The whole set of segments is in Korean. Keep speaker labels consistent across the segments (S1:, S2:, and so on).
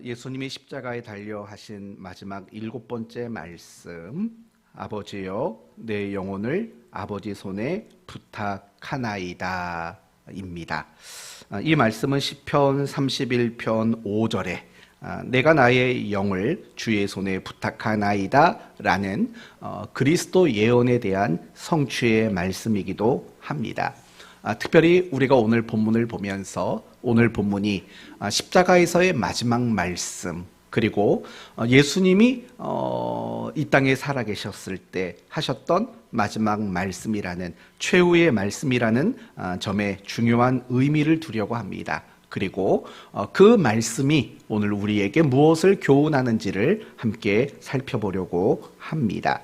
S1: 예수님이 십자가에 달려 하신 마지막 7번째 말씀, 아버지여 내 영혼을 아버지 손에 부탁하나이다 입니다. 이 말씀은 시편 31편 5절에 내가 나의 영을 주의 손에 부탁하나이다 라는 그리스도 예언에 대한 성취의 말씀이기도 합니다. 특별히 우리가 오늘 본문을 보면서 오늘 본문이 십자가에서의 마지막 말씀, 그리고 예수님이 이 땅에 살아계셨을 때 하셨던 마지막 말씀이라는, 최후의 말씀이라는 점에 중요한 의미를 두려고 합니다. 그리고 그 말씀이 오늘 우리에게 무엇을 교훈하는지를 함께 살펴보려고 합니다.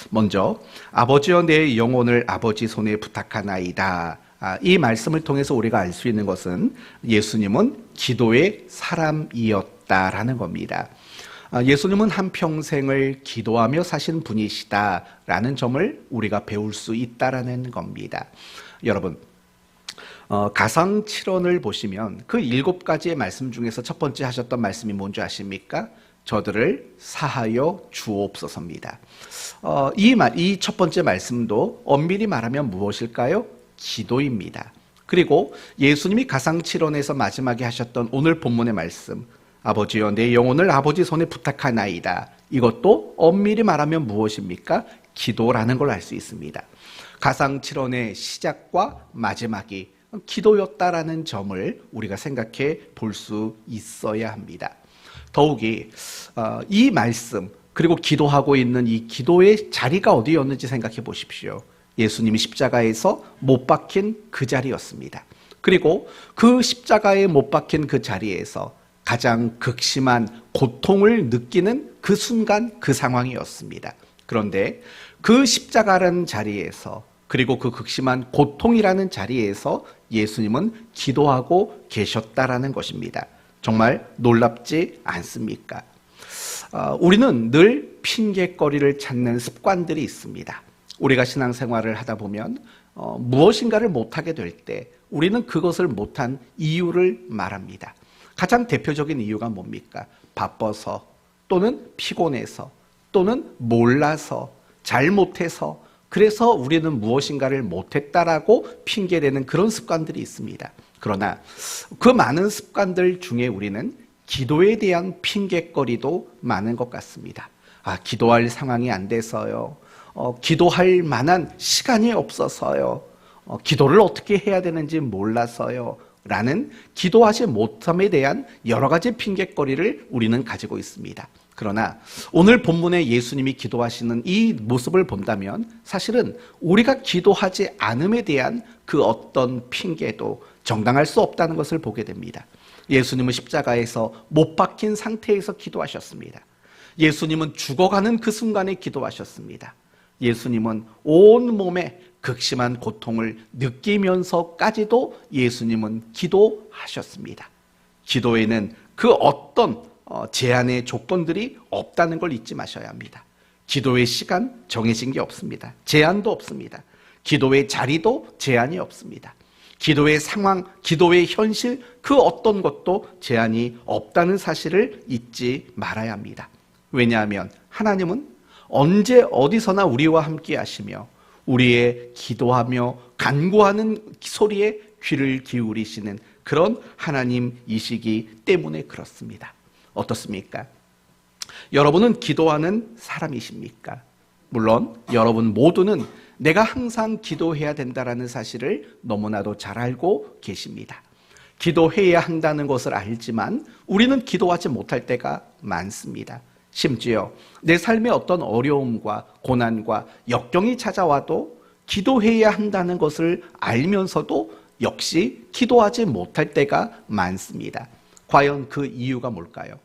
S1: 먼저 아버지여 내 영혼을 아버지 손에 부탁하나이다. 이 말씀을 통해서 우리가 알 수 있는 것은 예수님은 기도의 사람이었다라는 겁니다. 예수님은 한평생을 기도하며 사신 분이시다라는 점을 우리가 배울 수 있다라는 겁니다. 여러분, 가상칠언을 보시면 그 7가지의 말씀 중에서 첫 번째 하셨던 말씀이 뭔지 아십니까? 저들을 사하여 주옵소서입니다. 이 첫 번째 말씀도 엄밀히 말하면 무엇일까요? 기도입니다. 그리고 예수님이 가상칠언에서 마지막에 하셨던 오늘 본문의 말씀, 아버지여 내 영혼을 아버지 손에 부탁하나이다, 이것도 엄밀히 말하면 무엇입니까? 기도라는 걸 알 수 있습니다. 가상칠언의 시작과 마지막이 기도였다라는 점을 우리가 생각해 볼 수 있어야 합니다. 더욱이 이 말씀, 그리고 기도하고 있는 이 기도의 자리가 어디였는지 생각해 보십시오. 예수님이 십자가에서 못 박힌 그 자리였습니다. 그리고 그 십자가에 못 박힌 그 자리에서 가장 극심한 고통을 느끼는 그 순간, 그 상황이었습니다. 그런데 그 십자가라는 자리에서, 그리고 그 극심한 고통이라는 자리에서 예수님은 기도하고 계셨다라는 것입니다. 정말 놀랍지 않습니까? 우리는 늘 핑계거리를 찾는 습관들이 있습니다. 우리가 신앙생활을 하다 보면 무엇인가를 못하게 될 때 우리는 그것을 못한 이유를 말합니다. 가장 대표적인 이유가 뭡니까? 바빠서, 또는 피곤해서, 또는 몰라서, 잘못해서, 그래서 우리는 무엇인가를 못했다라고 핑계대는 그런 습관들이 있습니다. 그러나 그 많은 습관들 중에 우리는 기도에 대한 핑계거리도 많은 것 같습니다. 기도할 상황이 안 돼서요. 기도할 만한 시간이 없어서요. 기도를 어떻게 해야 되는지 몰라서요. 라는 기도하지 못함에 대한 여러 가지 핑계거리를 우리는 가지고 있습니다. 그러나 오늘 본문에 예수님이 기도하시는 이 모습을 본다면 사실은 우리가 기도하지 않음에 대한 그 어떤 핑계도 정당할 수 없다는 것을 보게 됩니다. 예수님은 십자가에서 못 박힌 상태에서 기도하셨습니다. 예수님은 죽어가는 그 순간에 기도하셨습니다. 예수님은 온 몸에 극심한 고통을 느끼면서까지도 예수님은 기도하셨습니다. 기도에는 그 어떤 제한의 조건들이 없다는 걸 잊지 마셔야 합니다. 기도의 시간 정해진 게 없습니다. 제한도 없습니다. 기도의 자리도 제한이 없습니다. 기도의 상황, 기도의 현실, 그 어떤 것도 제한이 없다는 사실을 잊지 말아야 합니다. 왜냐하면 하나님은 언제 어디서나 우리와 함께 하시며 우리의 기도하며 간구하는 소리에 귀를 기울이시는 그런 하나님이시기 때문에 그렇습니다. 어떻습니까? 여러분은 기도하는 사람이십니까? 물론 여러분 모두는 내가 항상 기도해야 된다는 사실을 너무나도 잘 알고 계십니다. 기도해야 한다는 것을 알지만 우리는 기도하지 못할 때가 많습니다. 심지어 내 삶에 어떤 어려움과 고난과 역경이 찾아와도 기도해야 한다는 것을 알면서도 역시 기도하지 못할 때가 많습니다. 과연 그 이유가 뭘까요?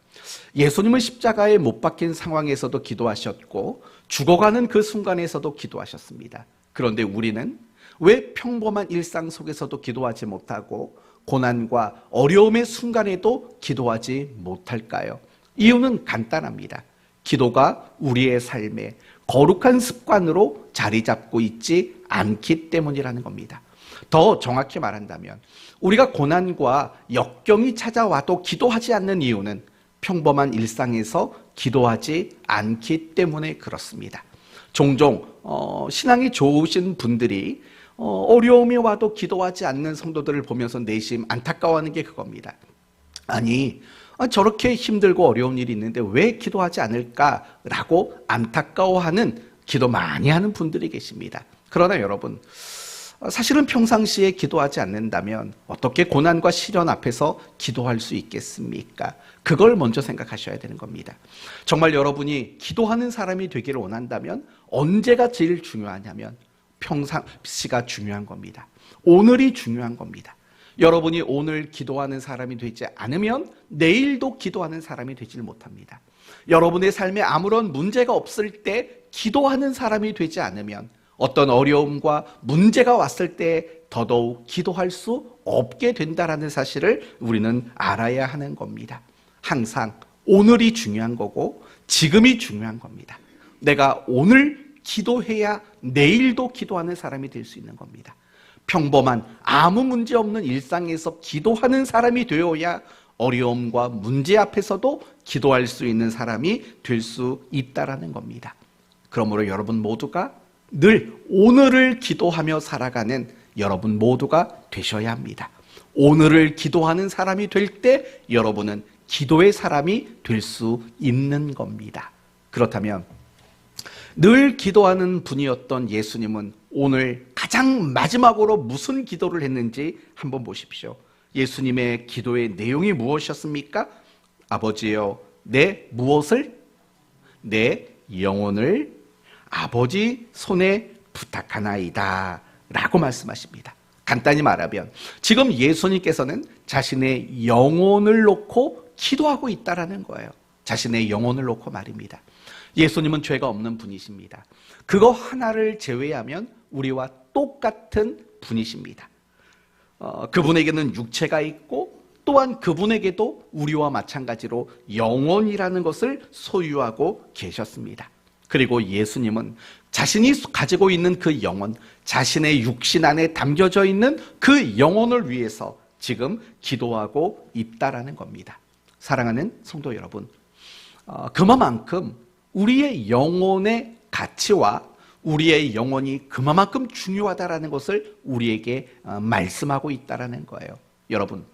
S1: 예수님은 십자가에 못 박힌 상황에서도 기도하셨고 죽어가는 그 순간에서도 기도하셨습니다. 그런데 우리는 왜 평범한 일상 속에서도 기도하지 못하고 고난과 어려움의 순간에도 기도하지 못할까요? 이유는 간단합니다. 기도가 우리의 삶에 거룩한 습관으로 자리 잡고 있지 않기 때문이라는 겁니다. 더 정확히 말한다면 우리가 고난과 역경이 찾아와도 기도하지 않는 이유는 평범한 일상에서 기도하지 않기 때문에 그렇습니다. 종종 신앙이 좋으신 분들이 어려움이 와도 기도하지 않는 성도들을 보면서 내심 안타까워하는 게 그겁니다. 아니, 저렇게 힘들고 어려운 일이 있는데 왜 기도하지 않을까라고 안타까워하는 기도 많이 하는 분들이 계십니다. 그러나 여러분, 사실은 평상시에 기도하지 않는다면 어떻게 고난과 시련 앞에서 기도할 수 있겠습니까? 그걸 먼저 생각하셔야 되는 겁니다. 정말 여러분이 기도하는 사람이 되기를 원한다면 언제가 제일 중요하냐면 평상시가 중요한 겁니다. 오늘이 중요한 겁니다. 여러분이 오늘 기도하는 사람이 되지 않으면 내일도 기도하는 사람이 되질 못합니다. 여러분의 삶에 아무런 문제가 없을 때 기도하는 사람이 되지 않으면 어떤 어려움과 문제가 왔을 때 더더욱 기도할 수 없게 된다는 사실을 우리는 알아야 하는 겁니다. 항상 오늘이 중요한 거고 지금이 중요한 겁니다. 내가 오늘 기도해야 내일도 기도하는 사람이 될 수 있는 겁니다. 평범한 아무 문제 없는 일상에서 기도하는 사람이 되어야 어려움과 문제 앞에서도 기도할 수 있는 사람이 될 수 있다는 겁니다. 그러므로 여러분 모두가 늘 오늘을 기도하며 살아가는 여러분 모두가 되셔야 합니다. 오늘을 기도하는 사람이 될 때 여러분은 기도의 사람이 될 수 있는 겁니다. 그렇다면 늘 기도하는 분이었던 예수님은 오늘 가장 마지막으로 무슨 기도를 했는지 한번 보십시오. 예수님의 기도의 내용이 무엇이었습니까? 아버지여, 내 무엇을? 내 영혼을 아버지 손에 부탁하나이다 라고 말씀하십니다. 간단히 말하면 지금 예수님께서는 자신의 영혼을 놓고 기도하고 있다는 거예요. 자신의 영혼을 놓고 말입니다. 예수님은 죄가 없는 분이십니다. 그거 하나를 제외하면 우리와 똑같은 분이십니다. 그분에게는 육체가 있고 또한 그분에게도 우리와 마찬가지로 영혼이라는 것을 소유하고 계셨습니다. 그리고 예수님은 자신이 가지고 있는 그 영혼, 자신의 육신 안에 담겨져 있는 그 영혼을 위해서 지금 기도하고 있다라는 겁니다. 사랑하는 성도 여러분, 그만큼 우리의 영혼의 가치와 우리의 영혼이 그만큼 중요하다라는 것을 우리에게 말씀하고 있다라는 거예요. 여러분,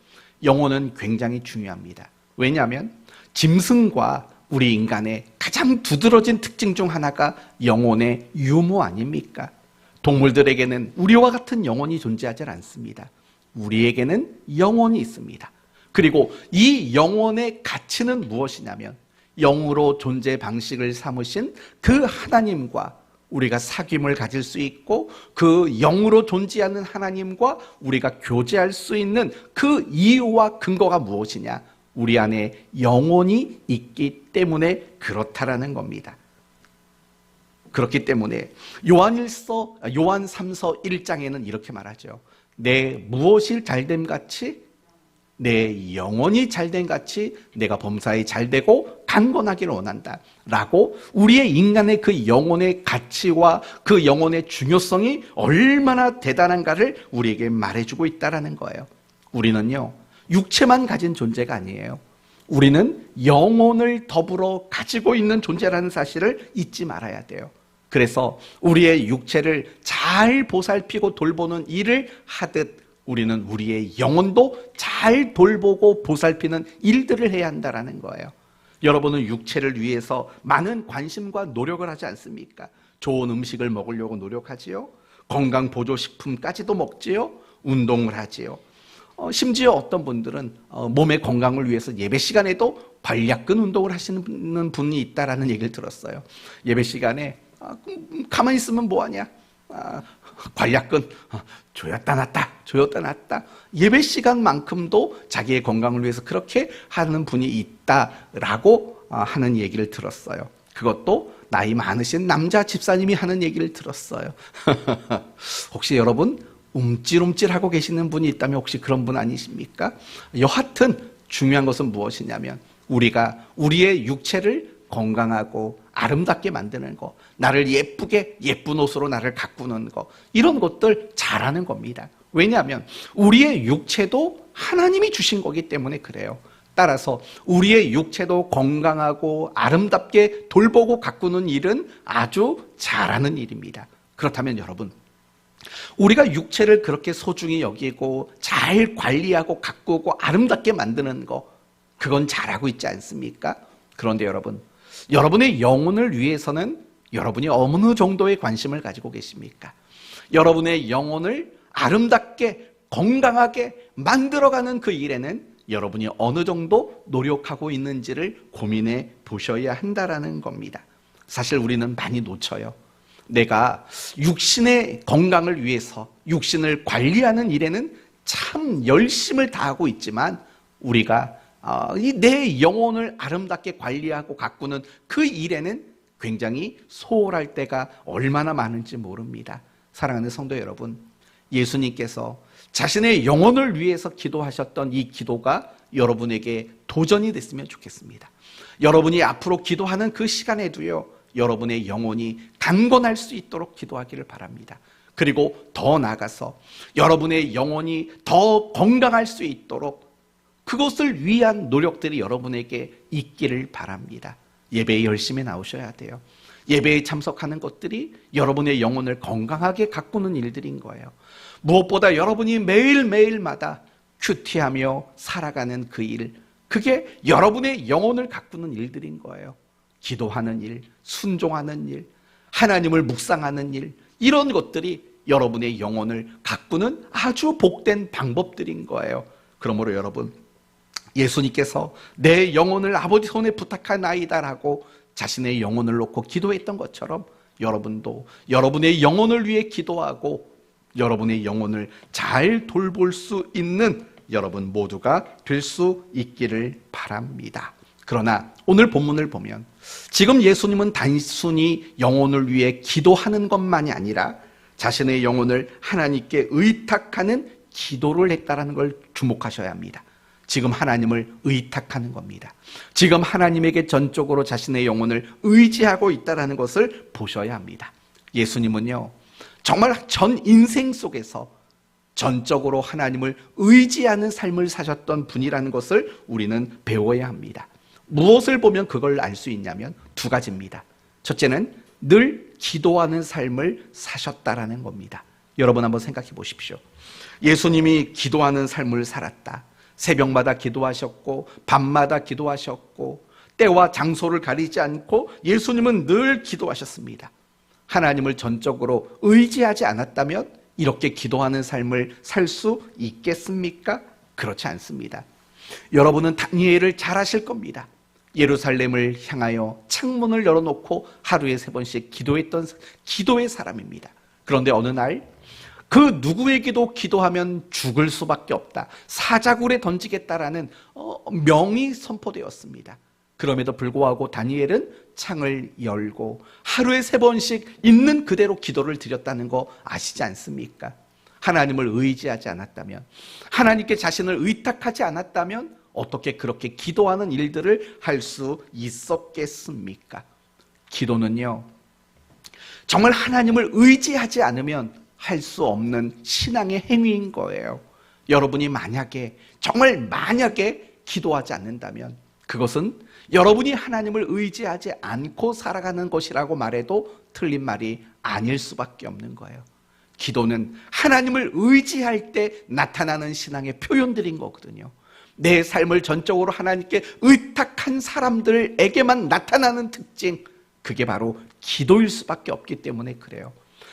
S1: 영혼은 굉장히 중요합니다. 왜냐하면 짐승과 우리 인간의 가장 두드러진 특징 중 하나가 영혼의 유무 아닙니까? 동물들에게는 우리와 같은 영혼이 존재하지 않습니다. 우리에게는 영혼이 있습니다. 그리고 이 영혼의 가치는 무엇이냐면 영으로 존재 방식을 삼으신 그 하나님과 우리가 사귐을 가질 수 있고 그 영으로 존재하는 하나님과 우리가 교제할 수 있는 그 이유와 근거가 무엇이냐? 우리 안에 영혼이 있기 때문에 그렇다라는 겁니다. 그렇기 때문에 요한 3서 1장에는 이렇게 말하죠. 내 무엇이 잘됨 같이 내 영혼이 잘된 같이 내가 범사에 잘되고 강건하기를 원한다 라고 우리의 인간의 그 영혼의 가치와 그 영혼의 중요성이 얼마나 대단한가를 우리에게 말해주고 있다는 거예요. 우리는요 육체만 가진 존재가 아니에요. 우리는 영혼을 더불어 가지고 있는 존재라는 사실을 잊지 말아야 돼요. 그래서 우리의 육체를 잘 보살피고 돌보는 일을 하듯 우리는 우리의 영혼도 잘 돌보고 보살피는 일들을 해야 한다는 거예요. 여러분은 육체를 위해서 많은 관심과 노력을 하지 않습니까? 좋은 음식을 먹으려고 노력하지요. 건강보조식품까지도 먹지요. 운동을 하지요. 심지어 어떤 분들은 몸의 건강을 위해서 예배 시간에도 관략근 운동을 하시는 분이 있다라는 얘기를 들었어요. 예배 시간에 가만히 있으면 뭐하냐? 관략근 조였다 놨다 예배 시간만큼도 자기의 건강을 위해서 그렇게 하는 분이 있다라고 하는 얘기를 들었어요. 그것도 나이 많으신 남자 집사님이 하는 얘기를 들었어요. 혹시 여러분 움찔움찔하고 계시는 분이 있다면 혹시 그런 분 아니십니까? 여하튼 중요한 것은 무엇이냐면 우리가 우리의 육체를 건강하고 아름답게 만드는 거, 나를 예쁘게 예쁜 옷으로 나를 가꾸는 거, 이런 것들 잘하는 겁니다. 왜냐하면 우리의 육체도 하나님이 주신 거기 때문에 그래요. 따라서 우리의 육체도 건강하고 아름답게 돌보고 가꾸는 일은 아주 잘하는 일입니다. 그렇다면 여러분, 우리가 육체를 그렇게 소중히 여기고 잘 관리하고 가꾸고 아름답게 만드는 거, 그건 잘하고 있지 않습니까? 그런데 여러분, 여러분의 영혼을 위해서는 여러분이 어느 정도의 관심을 가지고 계십니까? 여러분의 영혼을 아름답게 건강하게 만들어가는 그 일에는 여러분이 어느 정도 노력하고 있는지를 고민해 보셔야 한다는 겁니다. 사실 우리는 많이 놓쳐요. 내가 육신의 건강을 위해서 육신을 관리하는 일에는 참 열심을 다하고 있지만 우리가 내 영혼을 아름답게 관리하고 가꾸는 그 일에는 굉장히 소홀할 때가 얼마나 많은지 모릅니다. 사랑하는 성도 여러분, 예수님께서 자신의 영혼을 위해서 기도하셨던 이 기도가 여러분에게 도전이 됐으면 좋겠습니다. 여러분이 앞으로 기도하는 그 시간에도요, 여러분의 영혼이 강건할 수 있도록 기도하기를 바랍니다. 그리고 더 나아가서 여러분의 영혼이 더 건강할 수 있도록 그것을 위한 노력들이 여러분에게 있기를 바랍니다. 예배에 열심히 나오셔야 돼요. 예배에 참석하는 것들이 여러분의 영혼을 건강하게 가꾸는 일들인 거예요. 무엇보다 여러분이 매일매일마다 큐티하며 살아가는 그 일, 그게 여러분의 영혼을 가꾸는 일들인 거예요. 기도하는 일, 순종하는 일, 하나님을 묵상하는 일, 이런 것들이 여러분의 영혼을 가꾸는 아주 복된 방법들인 거예요. 그러므로 여러분, 예수님께서 내 영혼을 아버지 손에 부탁하나이다라고 자신의 영혼을 놓고 기도했던 것처럼 여러분도 여러분의 영혼을 위해 기도하고 여러분의 영혼을 잘 돌볼 수 있는 여러분 모두가 될 수 있기를 바랍니다. 그러나 오늘 본문을 보면 지금 예수님은 단순히 영혼을 위해 기도하는 것만이 아니라 자신의 영혼을 하나님께 의탁하는 기도를 했다는 걸 주목하셔야 합니다. 지금 하나님을 의탁하는 겁니다. 지금 하나님에게 전적으로 자신의 영혼을 의지하고 있다는 것을 보셔야 합니다. 예수님은요, 정말 전 인생 속에서 전적으로 하나님을 의지하는 삶을 사셨던 분이라는 것을 우리는 배워야 합니다. 무엇을 보면 그걸 알 수 있냐면 두 가지입니다. 첫째는 늘 기도하는 삶을 사셨다라는 겁니다. 여러분 한번 생각해 보십시오. 예수님이 기도하는 삶을 살았다. 새벽마다 기도하셨고 밤마다 기도하셨고 때와 장소를 가리지 않고 예수님은 늘 기도하셨습니다. 하나님을 전적으로 의지하지 않았다면 이렇게 기도하는 삶을 살 수 있겠습니까? 그렇지 않습니다. 여러분은 다니엘을 잘 아실 겁니다. 예루살렘을 향하여 창문을 열어놓고 하루에 3번씩 기도했던 기도의 사람입니다. 그런데 어느 날 그 누구에게도 기도하면 죽을 수밖에 없다, 사자굴에 던지겠다라는 명이 선포되었습니다. 그럼에도 불구하고 다니엘은 창을 열고 하루에 3번씩 있는 그대로 기도를 드렸다는 거 아시지 않습니까? 하나님을 의지하지 않았다면, 하나님께 자신을 의탁하지 않았다면 어떻게 그렇게 기도하는 일들을 할 수 있었겠습니까? 기도는요, 정말 하나님을 의지하지 않으면 할 수 없는 신앙의 행위인 거예요. 여러분이 만약에, 정말 만약에 기도하지 않는다면 그것은 여러분이 하나님을 의지하지 않고 살아가는 것이라고 말해도 틀린 말이 아닐 수밖에 없는 거예요. 기도는 하나님을 의지할 때 나타나는 신앙의 표현들인 거거든요. 내 삶을 전적으로 하나님께 의탁한 사람들에게만 나타나는 특징, 그게 바로 기도일 수밖에 없기 때문에 그래요.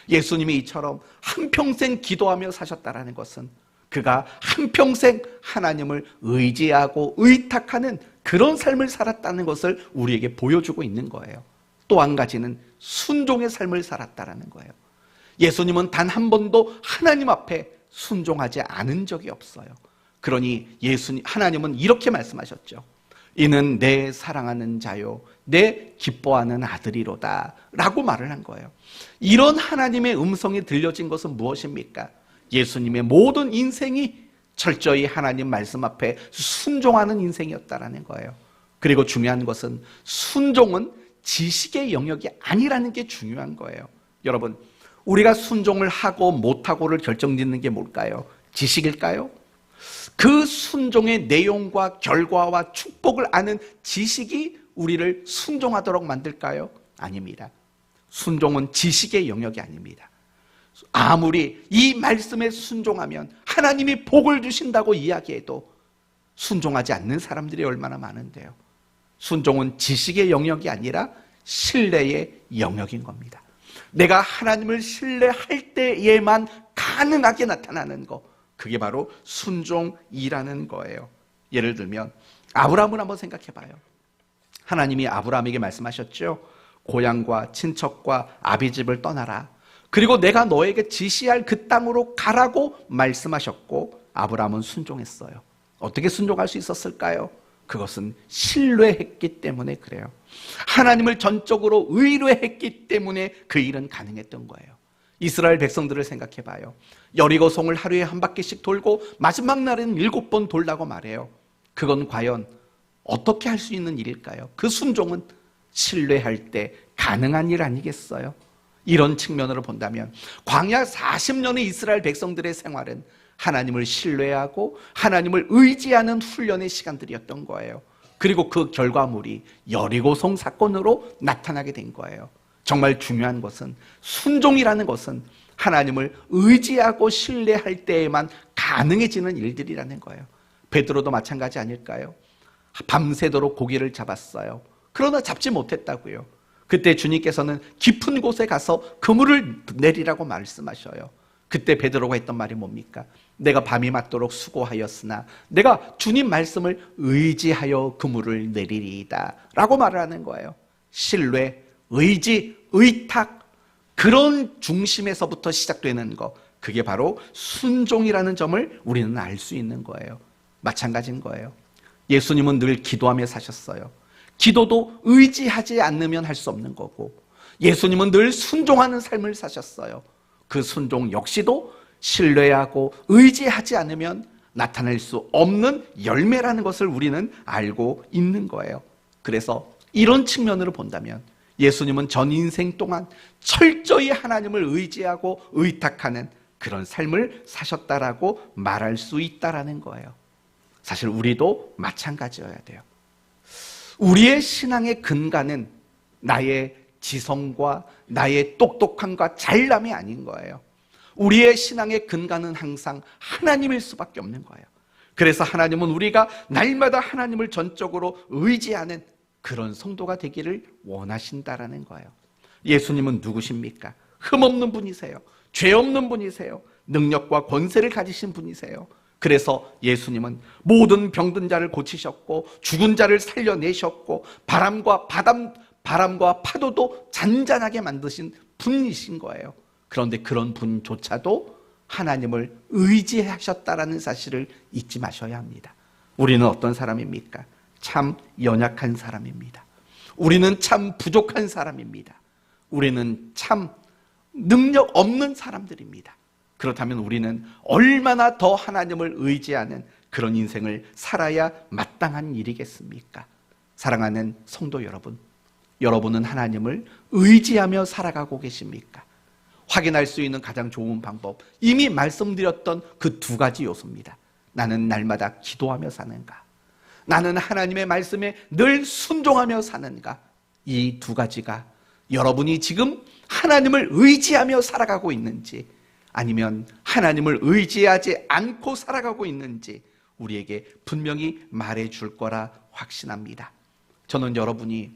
S1: 예수님이 이처럼 한평생 기도하며 사셨다라는 것은 그가 한평생 하나님을 의지하고 의탁하는 그런 삶을 살았다는 것을 우리에게 보여주고 있는 거예요. 또 한 가지는 순종의 삶을 살았다라는 거예요. 예수님은 단 한 번도 하나님 앞에 순종하지 않은 적이 없어요. 그러니 하나님은 이렇게 말씀하셨죠. 이는 내 사랑하는 자요, 내 기뻐하는 아들이로다 라고 말을 한 거예요. 이런 하나님의 음성이 들려진 것은 무엇입니까? 예수님의 모든 인생이 철저히 하나님 말씀 앞에 순종하는 인생이었다라는 거예요. 그리고 중요한 것은 순종은 지식의 영역이 아니라는 게 중요한 거예요. 여러분, 우리가 순종을 하고 못하고를 결정짓는 게 뭘까요? 지식일까요? 그 순종의 내용과 결과와 축복을 아는 지식이 우리를 순종하도록 만들까요? 아닙니다. 순종은 지식의 영역이 아닙니다. 아무리 이 말씀에 순종하면 하나님이 복을 주신다고 이야기해도 순종하지 않는 사람들이 얼마나 많은데요. 순종은 지식의 영역이 아니라 신뢰의 영역인 겁니다. 내가 하나님을 신뢰할 때에만 가능하게 나타나는 것, 그게 바로 순종이라는 거예요. 예를 들면 아브라함을 한번 생각해 봐요. 하나님이 아브라함에게 말씀하셨죠. 고향과 친척과 아비집을 떠나라. 그리고 내가 너에게 지시할 그 땅으로 가라고 말씀하셨고, 아브라함은 순종했어요. 어떻게 순종할 수 있었을까요? 그것은 신뢰했기 때문에 그래요. 하나님을 전적으로 의뢰했기 때문에 그 일은 가능했던 거예요. 이스라엘 백성들을 생각해 봐요. 여리고성을 하루에 한 바퀴씩 돌고 마지막 날에는 7번 돌라고 말해요. 그건 과연 어떻게 할 수 있는 일일까요? 그 순종은 신뢰할 때 가능한 일 아니겠어요? 이런 측면으로 본다면 광야 40년의 이스라엘 백성들의 생활은 하나님을 신뢰하고 하나님을 의지하는 훈련의 시간들이었던 거예요. 그리고 그 결과물이 여리고성 사건으로 나타나게 된 거예요. 정말 중요한 것은 순종이라는 것은 하나님을 의지하고 신뢰할 때에만 가능해지는 일들이라는 거예요. 베드로도 마찬가지 아닐까요? 밤새도록 고기를 잡았어요. 그러나 잡지 못했다고요. 그때 주님께서는 깊은 곳에 가서 그물을 내리라고 말씀하셔요. 그때 베드로가 했던 말이 뭡니까? 내가 밤이 맞도록 수고하였으나 내가 주님 말씀을 의지하여 그물을 내리리이다 라고 말을 하는 거예요. 신뢰, 의지, 의탁, 그런 중심에서부터 시작되는 것, 그게 바로 순종이라는 점을 우리는 알 수 있는 거예요. 마찬가지인 거예요. 예수님은 늘 기도하며 사셨어요. 기도도 의지하지 않으면 할 수 없는 거고, 예수님은 늘 순종하는 삶을 사셨어요. 그 순종 역시도 신뢰하고 의지하지 않으면 나타낼 수 없는 열매라는 것을 우리는 알고 있는 거예요. 그래서 이런 측면으로 본다면 예수님은 전 인생 동안 철저히 하나님을 의지하고 의탁하는 그런 삶을 사셨다라고 말할 수 있다라는 거예요. 사실 우리도 마찬가지여야 돼요. 우리의 신앙의 근간은 나의 지성과 나의 똑똑함과 잘남이 아닌 거예요. 우리의 신앙의 근간은 항상 하나님일 수밖에 없는 거예요. 그래서 하나님은 우리가 날마다 하나님을 전적으로 의지하는 그런 성도가 되기를 원하신다라는 거예요. 예수님은 누구십니까? 흠없는 분이세요. 죄 없는 분이세요. 능력과 권세를 가지신 분이세요. 그래서 예수님은 모든 병든 자를 고치셨고 죽은 자를 살려내셨고 바람과 파도도 잔잔하게 만드신 분이신 거예요. 그런데 그런 분조차도 하나님을 의지하셨다라는 사실을 잊지 마셔야 합니다. 우리는 어떤 사람입니까? 참 연약한 사람입니다. 우리는 참 부족한 사람입니다. 우리는 참 능력 없는 사람들입니다. 그렇다면 우리는 얼마나 더 하나님을 의지하는 그런 인생을 살아야 마땅한 일이겠습니까? 사랑하는 성도 여러분, 여러분은 하나님을 의지하며 살아가고 계십니까? 확인할 수 있는 가장 좋은 방법, 이미 말씀드렸던 그 2가지 요소입니다. 나는 날마다 기도하며 사는가? 나는 하나님의 말씀에 늘 순종하며 사는가? 이 2가지가 여러분이 지금 하나님을 의지하며 살아가고 있는지, 아니면 하나님을 의지하지 않고 살아가고 있는지 우리에게 분명히 말해줄 거라 확신합니다. 저는 여러분이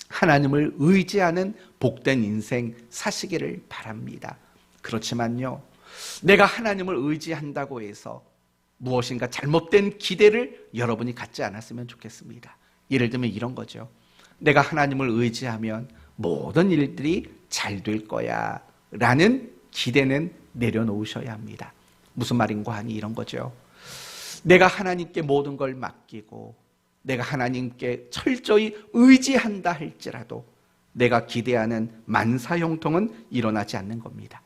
S1: 하나님을 의지하는 복된 인생 사시기를 바랍니다. 그렇지만요, 내가 하나님을 의지한다고 해서 무엇인가 잘못된 기대를 여러분이 갖지 않았으면 좋겠습니다. 예를 들면 이런 거죠. 내가 하나님을 의지하면 모든 일들이 잘 될 거야 라는 기대는 내려놓으셔야 합니다. 무슨 말인가 하니 이런 거죠. 내가 하나님께 모든 걸 맡기고 내가 하나님께 철저히 의지한다 할지라도 내가 기대하는 만사형통은 일어나지 않는 겁니다.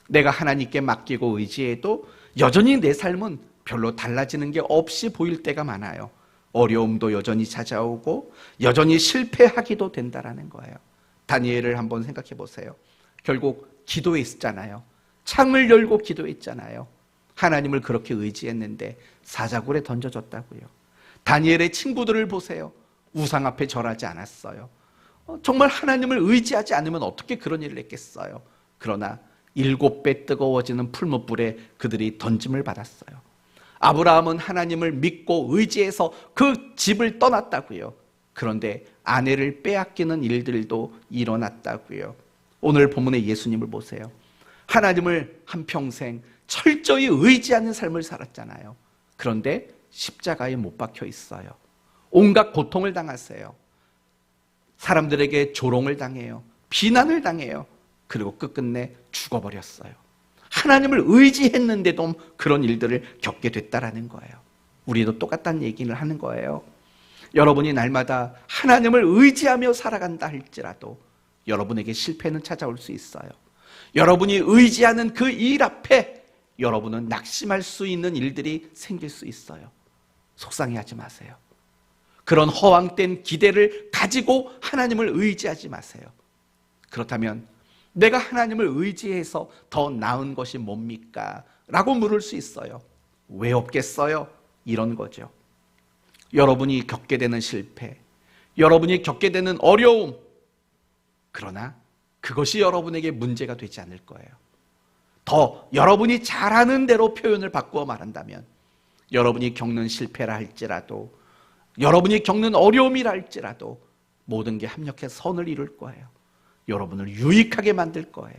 S1: 내가 하나님께 맡기고 의지해도 여전히 내 삶은 별로 달라지는 게 없이 보일 때가 많아요. 어려움도 여전히 찾아오고 여전히 실패하기도 된다라는 거예요. 다니엘을 한번 생각해 보세요. 결국 기도했잖아요. 창을 열고 기도했잖아요. 하나님을 그렇게 의지했는데 사자굴에 던져졌다고요. 다니엘의 친구들을 보세요. 우상 앞에 절하지 않았어요. 정말 하나님을 의지하지 않으면 어떻게 그런 일을 했겠어요. 그러나 7배 뜨거워지는 풀무불에 그들이 던짐을 받았어요. 아브라함은 하나님을 믿고 의지해서 그 집을 떠났다고요. 그런데 아내를 빼앗기는 일들도 일어났다고요. 오늘 본문의 예수님을 보세요. 하나님을 한평생 철저히 의지하는 삶을 살았잖아요. 그런데 십자가에 못 박혀 있어요. 온갖 고통을 당하세요. 사람들에게 조롱을 당해요. 비난을 당해요. 그리고 끝끝내 죽어버렸어요. 하나님을 의지했는데도 그런 일들을 겪게 됐다라는 거예요. 우리도 똑같다는 얘기를 하는 거예요. 여러분이 날마다 하나님을 의지하며 살아간다 할지라도 여러분에게 실패는 찾아올 수 있어요. 여러분이 의지하는 그 일 앞에 여러분은 낙심할 수 있는 일들이 생길 수 있어요. 속상해하지 마세요. 그런 허황된 기대를 가지고 하나님을 의지하지 마세요. 그렇다면 내가 하나님을 의지해서 더 나은 것이 뭡니까? 라고 물을 수 있어요. 왜 없겠어요? 이런 거죠. 여러분이 겪게 되는 실패, 여러분이 겪게 되는 어려움, 그러나 그것이 여러분에게 문제가 되지 않을 거예요. 더 여러분이 잘하는 대로 표현을 바꾸어 말한다면 여러분이 겪는 실패라 할지라도 여러분이 겪는 어려움이라 할지라도 모든 게 합력해 선을 이룰 거예요. 여러분을 유익하게 만들 거예요.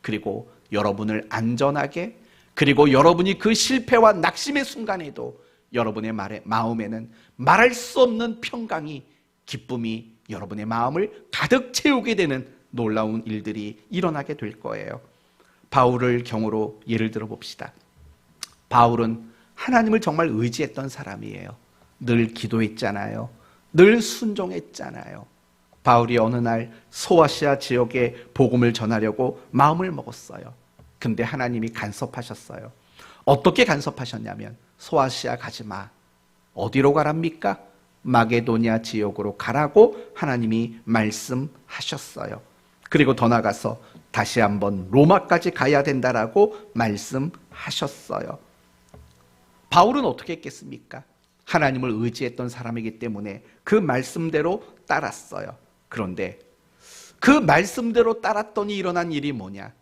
S1: 그리고 여러분을 안전하게, 그리고 여러분이 그 실패와 낙심의 순간에도 여러분의 마음에는 말할 수 없는 평강이, 기쁨이 여러분의 마음을 가득 채우게 되는 놀라운 일들이 일어나게 될 거예요. 바울을 경우로 예를 들어 봅시다. 바울은 하나님을 정말 의지했던 사람이에요. 늘 기도했잖아요. 늘 순종했잖아요. 바울이 어느 날 소아시아 지역에 복음을 전하려고 마음을 먹었어요. 근데 하나님이 간섭하셨어요. 어떻게 간섭하셨냐면 소아시아 가지 마. 어디로 가랍니까? 마게도냐 지역으로 가라고 하나님이 말씀하셨어요. 그리고 더 나가서 다시 한번 로마까지 가야 된다라고 말씀하셨어요. 바울은 어떻게 했겠습니까? 하나님을 의지했던 사람이기 때문에 그 말씀대로 따랐어요. 그런데 그 말씀대로 따랐더니 일어난 일이 뭐냐?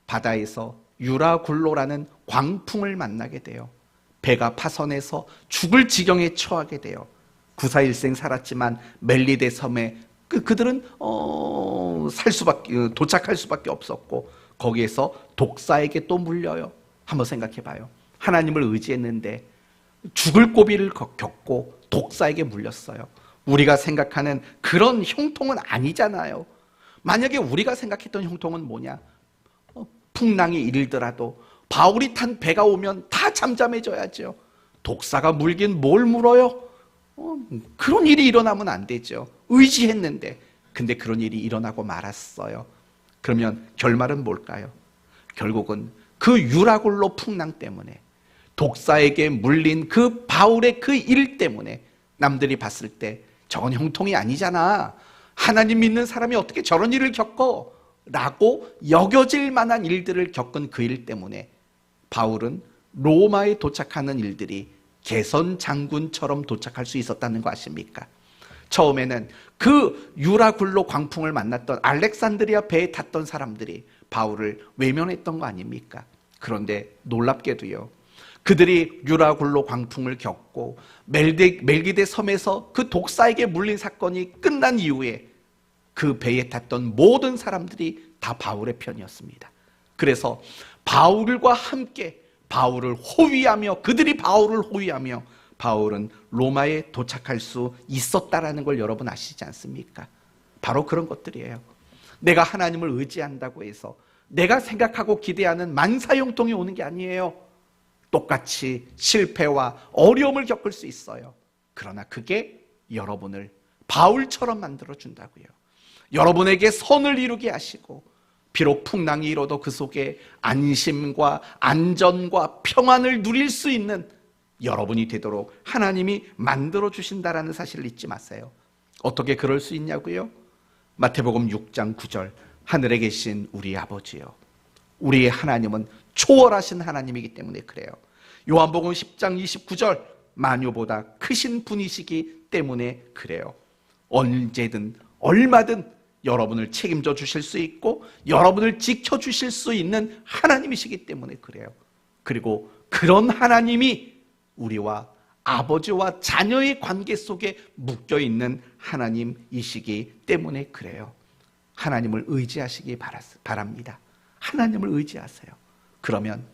S1: 바다에서 유라굴로라는 광풍을 만나게 돼요. 배가 파선해서 죽을 지경에 처하게 돼요. 구사일생 살았지만 멜리데 섬에 그들은 도착할 수밖에 없었고 거기에서 독사에게 또 물려요. 한번 생각해 봐요. 하나님을 의지했는데 죽을 고비를 겪고 독사에게 물렸어요. 우리가 생각하는 그런 형통은 아니잖아요. 만약에 우리가 생각했던 형통은 뭐냐? 풍랑이 일더라도 바울이 탄 배가 오면 다 잠잠해져야죠. 독사가 물긴 뭘 물어요? 그런 일이 일어나면 안 되죠. 의지했는데. 근데 그런 일이 일어나고 말았어요. 그러면 결말은 뭘까요? 결국은 그 유라굴로 풍랑 때문에, 독사에게 물린 그 바울의 그 일 때문에 남들이 봤을 때 저건 형통이 아니잖아. 하나님 믿는 사람이 어떻게 저런 일을 겪어? 라고 여겨질 만한 일들을 겪은 그 일 때문에 바울은 로마에 도착하는 일들이 개선 장군처럼 도착할 수 있었다는 거 아십니까? 처음에는 그 유라굴로 광풍을 만났던 알렉산드리아 배에 탔던 사람들이 바울을 외면했던 거 아닙니까? 그런데 놀랍게도요, 그들이 유라굴로 광풍을 겪고 멜기데 섬에서 그 독사에게 물린 사건이 끝난 이후에 그 배에 탔던 모든 사람들이 다 바울의 편이었습니다. 그래서 바울과 함께 바울을 호위하며, 그들이 바울을 호위하며 바울은 로마에 도착할 수 있었다라는 걸 여러분 아시지 않습니까? 바로 그런 것들이에요. 내가 하나님을 의지한다고 해서 내가 생각하고 기대하는 만사형통이 오는 게 아니에요. 똑같이 실패와 어려움을 겪을 수 있어요. 그러나 그게 여러분을 바울처럼 만들어준다고요. 여러분에게 선을 이루게 하시고, 비록 풍랑이 일어도 그 속에 안심과 안전과 평안을 누릴 수 있는 여러분이 되도록 하나님이 만들어주신다라는 사실을 잊지 마세요. 어떻게 그럴 수 있냐고요? 마태복음 6장 9절, 하늘에 계신 우리 아버지요, 우리의 하나님은 초월하신 하나님이기 때문에 그래요. 요한복음 10장 29절, 만유보다 크신 분이시기 때문에 그래요. 언제든 얼마든 여러분을 책임져 주실 수 있고 여러분을 지켜 주실 수 있는 하나님이시기 때문에 그래요. 그리고 그런 하나님이 우리와 아버지와 자녀의 관계 속에 묶여 있는 하나님이시기 때문에 그래요. 하나님을 의지하시기 바랍니다. 하나님을 의지하세요. 그러면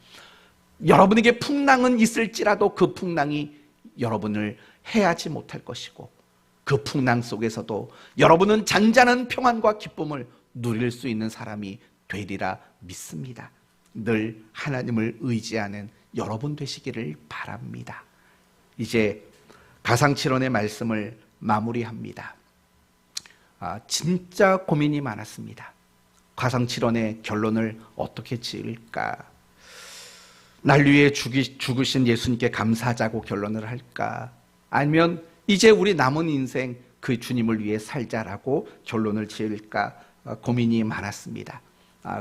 S1: 여러분에게 풍랑은 있을지라도 그 풍랑이 여러분을 해하지 못할 것이고, 그 풍랑 속에서도 여러분은 잔잔한 평안과 기쁨을 누릴 수 있는 사람이 되리라 믿습니다. 늘 하나님을 의지하는 여러분 되시기를 바랍니다. 이제 가상칠언의 말씀을 마무리합니다. 진짜 고민이 많았습니다. 가상칠언의 결론을 어떻게 지을까? 날 위해 죽으신 예수님께 감사하자고 결론을 할까? 아니면 이제 우리 남은 인생 그 주님을 위해 살자라고 결론을 지을까 고민이 많았습니다.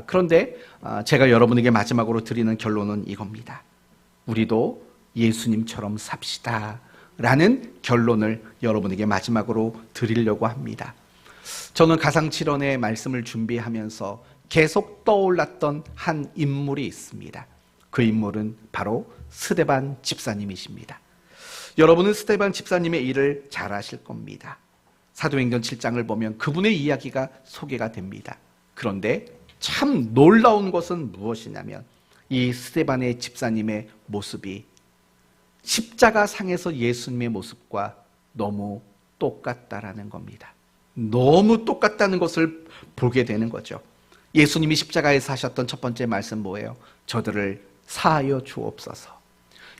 S1: 그런데 제가 여러분에게 마지막으로 드리는 결론은 이겁니다. 우리도 예수님처럼 삽시다 라는 결론을 여러분에게 마지막으로 드리려고 합니다. 저는 가상칠언의 말씀을 준비하면서 계속 떠올랐던 한 인물이 있습니다. 그 인물은 바로 스데반 집사님이십니다. 여러분은 스데반 집사님의 일을 잘 아실 겁니다. 사도행전 7장을 보면 그분의 이야기가 소개가 됩니다. 그런데 참 놀라운 것은 무엇이냐면 이 스데반의 집사님의 모습이 십자가 상에서 예수님의 모습과 너무 똑같다라는 겁니다. 너무 똑같다는 것을 보게 되는 거죠. 예수님이 십자가에서 하셨던 첫 번째 말씀 뭐예요? 저들을 사하여 주옵소서.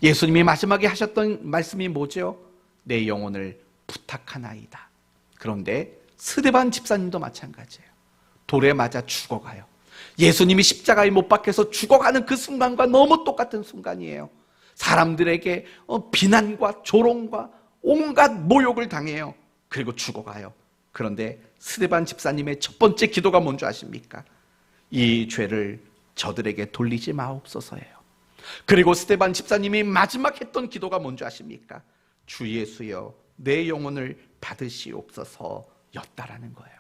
S1: 예수님이 마지막에 하셨던 말씀이 뭐죠? 내 영혼을 부탁하나이다. 그런데 스데반 집사님도 마찬가지예요. 돌에 맞아 죽어가요. 예수님이 십자가에 못 박혀서 죽어가는 그 순간과 너무 똑같은 순간이에요. 사람들에게 비난과 조롱과 온갖 모욕을 당해요. 그리고 죽어가요. 그런데 스데반 집사님의 첫 번째 기도가 뭔지 아십니까? 이 죄를 저들에게 돌리지 마옵소서예요. 그리고 스데반 집사님이 마지막 했던 기도가 뭔지 아십니까? 주 예수여 내 영혼을 받으시옵소서였다라는 거예요.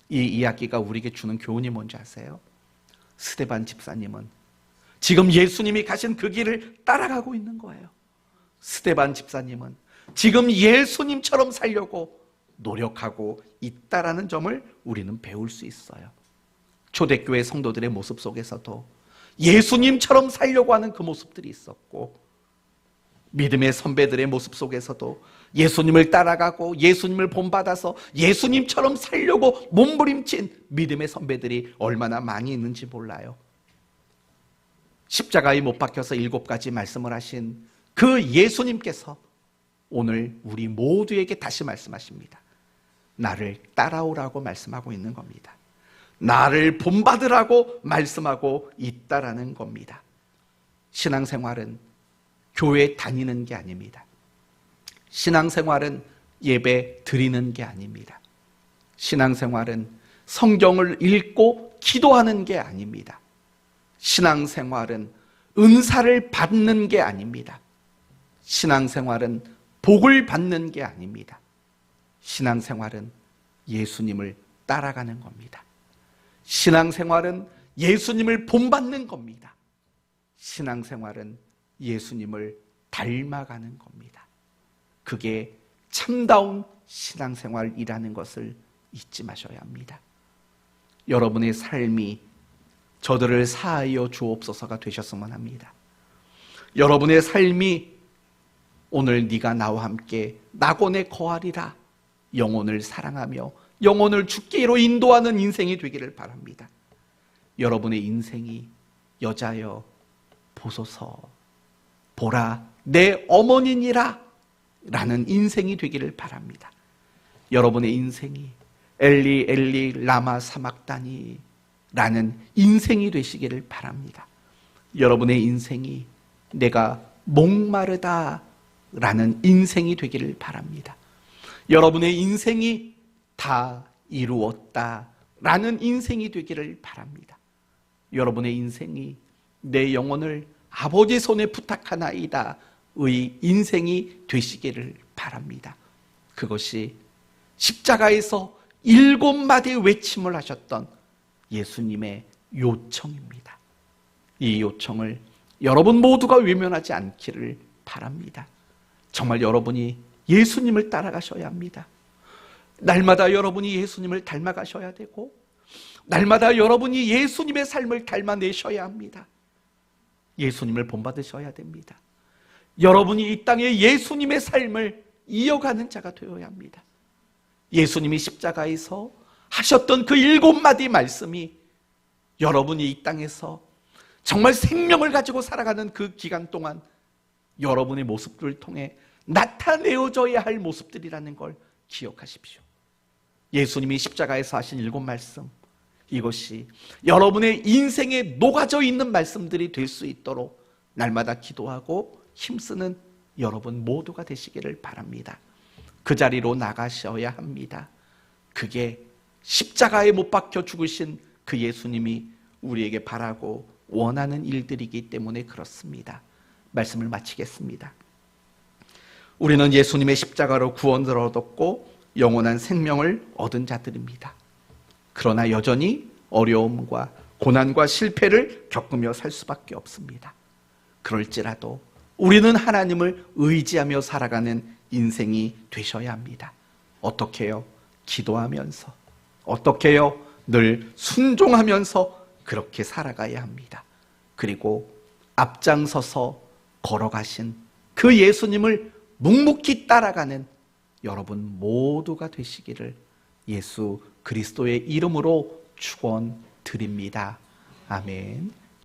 S1: 이 이야기가 우리에게 주는 교훈이 뭔지 아세요? 스데반 집사님은 지금 예수님이 가신 그 길을 따라가고 있는 거예요. 스데반 집사님은 지금 예수님처럼 살려고 노력하고 있다라는 점을 우리는 배울 수 있어요. 초대교회 성도들의 모습 속에서도 예수님처럼 살려고 하는 그 모습들이 있었고, 믿음의 선배들의 모습 속에서도 예수님을 따라가고 예수님을 본받아서 예수님처럼 살려고 몸부림친 믿음의 선배들이 얼마나 많이 있는지 몰라요. 십자가에 못 박혀서 7가지 말씀을 하신 그 예수님께서 오늘 우리 모두에게 다시 말씀하십니다. 나를 따라오라고 말씀하고 있는 겁니다. 나를 본받으라고 말씀하고 있다라는 겁니다. 신앙생활은 교회 다니는 게 아닙니다. 신앙생활은 예배 드리는 게 아닙니다. 신앙생활은 성경을 읽고 기도하는 게 아닙니다. 신앙생활은 은사를 받는 게 아닙니다. 신앙생활은 복을 받는 게 아닙니다. 신앙생활은 예수님을 따라가는 겁니다. 신앙생활은 예수님을 본받는 겁니다. 신앙생활은 예수님을 닮아가는 겁니다. 그게 참다운 신앙생활이라는 것을 잊지 마셔야 합니다. 여러분의 삶이 저들을 사하여 주옵소서가 되셨으면 합니다. 여러분의 삶이 오늘 네가 나와 함께 낙원에 거하리라, 영혼을 사랑하며 영혼을 죽기로 인도하는 인생이 되기를 바랍니다. 여러분의 인생이 여자여 보소서, 보라 내 어머니니라 라는 인생이 되기를 바랍니다. 여러분의 인생이 엘리 엘리 라마 사막다니 라는 인생이 되시기를 바랍니다. 여러분의 인생이 내가 목마르다 라는 인생이 되기를 바랍니다. 여러분의 인생이 다 이루었다 라는 인생이 되기를 바랍니다. 여러분의 인생이 내 영혼을 아버지 손에 부탁하나이다 의 인생이 되시기를 바랍니다. 그것이 십자가에서 7마디의 외침을 하셨던 예수님의 요청입니다. 이 요청을 여러분 모두가 외면하지 않기를 바랍니다. 정말 여러분이 예수님을 따라가셔야 합니다. 날마다 여러분이 예수님을 닮아가셔야 되고, 날마다 여러분이 예수님의 삶을 닮아내셔야 합니다. 예수님을 본받으셔야 됩니다. 여러분이 이 땅에 예수님의 삶을 이어가는 자가 되어야 합니다. 예수님이 십자가에서 하셨던 그 7마디 말씀이 여러분이 이 땅에서 정말 생명을 가지고 살아가는 그 기간 동안 여러분의 모습들을 통해 나타내어져야 할 모습들이라는 걸 기억하십시오. 예수님이 십자가에서 하신 7말씀, 이것이 여러분의 인생에 녹아져 있는 말씀들이 될 수 있도록 날마다 기도하고 힘쓰는 여러분 모두가 되시기를 바랍니다. 그 자리로 나가셔야 합니다. 그게 십자가에 못 박혀 죽으신 그 예수님이 우리에게 바라고 원하는 일들이기 때문에 그렇습니다. 말씀을 마치겠습니다. 우리는 예수님의 십자가로 구원을 얻었고 영원한 생명을 얻은 자들입니다. 그러나 여전히 어려움과 고난과 실패를 겪으며 살 수밖에 없습니다. 그럴지라도 우리는 하나님을 의지하며 살아가는 인생이 되셔야 합니다. 어떻게 해요? 기도하면서, 어떻게 해요? 늘 순종하면서 그렇게 살아가야 합니다. 그리고 앞장서서 걸어가신 그 예수님을 묵묵히 따라가는 여러분 모두가 되시기를 예수 그리스도의 이름으로 축원드립니다. 아멘.